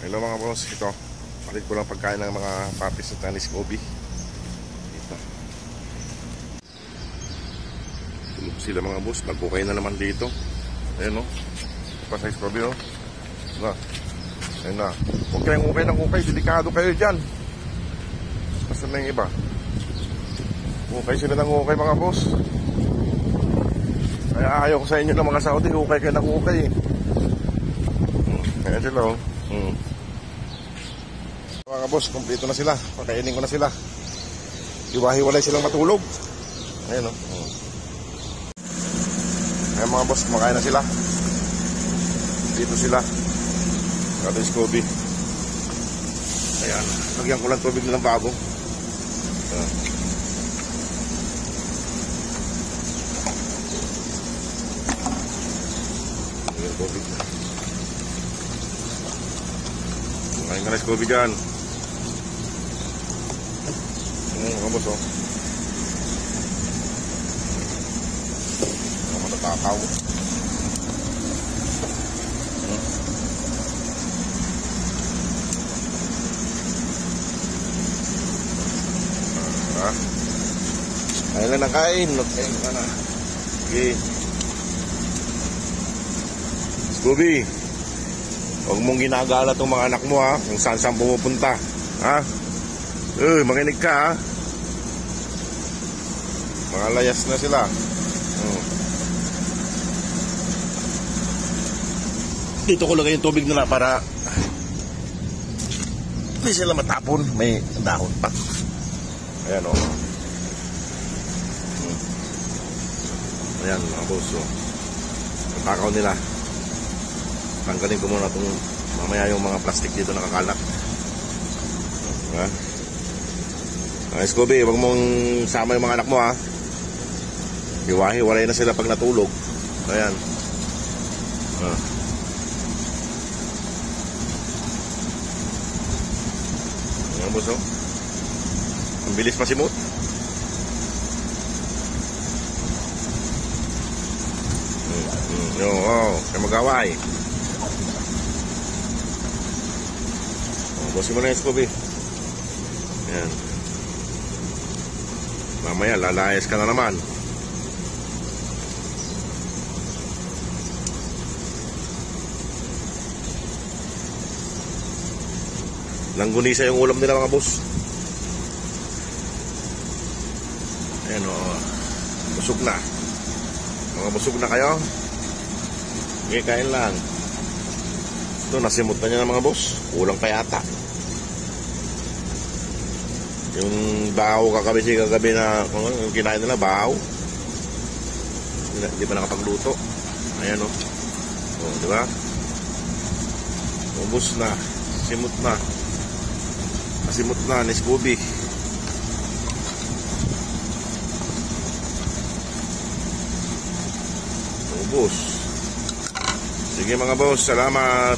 Hello mga boss, ito palit ko lang pagkain ng mga puppies at Tanis Kobe. Dito tulog sila mga boss, nagkukay na naman dito. Ayan o, pa-size Kobe o na. Ayan na, huwag kayong ukay ng ukay, delikado kayo dyan. Basta na yung iba, ukay sila ng ukay mga boss. Kaya ayaw ko sa inyo ng mga Saudi, ukay kayo ng ukay. Ayan sila o. Mga boss, kompleto na sila. Pakainin ko na sila. Iwahiwalay silang matulog. Ayan o. Ayan mga boss, kumakain na sila. Dito sila. Tanis Kobe. Ayan. Lagyan ko lang tubig nilang bago. Ayan. Ayan tubig. Kumakain ka na si Kobe dyan. Mga boss o. Mga matatakaw. Kain lang ng kain. Kain ka na. Okay. Scooby, huwag mong ginagala itong mga anak mo ha, kung saan pumupunta ha. Makinig ka ha. Mga layas na sila. Dito ko lagay yung tubig nila para hindi sila matapon. May dahon pa. Ayan o. Ayan mga boss o. Ang takaw nila. Tanggalin ko muna itong mamaya yung mga plastic dito nakakalat. Ha? Nice Kobe, huwag mong sama yung mga anak mo ha. Hiwahiwalay na sila pag natulog. Ayan. Ayan boss o. Ang bilis masimot. Kaya mag-away. Bosin mo na yung Scooby. Ayan. Mamaya lalayas ka na naman. Langgunisa yung ulam nila mga boss. Ayan o. Busog na. Mga busog na kayo. Okay, kain lang. Ito, nasimot na niya ng mga boss. Kulang pa yata. Yung bahaw kagabi na yung kinain nila, bahaw. Hindi pa nakapagluto. Ayan o. Diba? Ubus na. Simot na. Nasimot na ni Scooby. Ubus. Sige mga boss, salamat.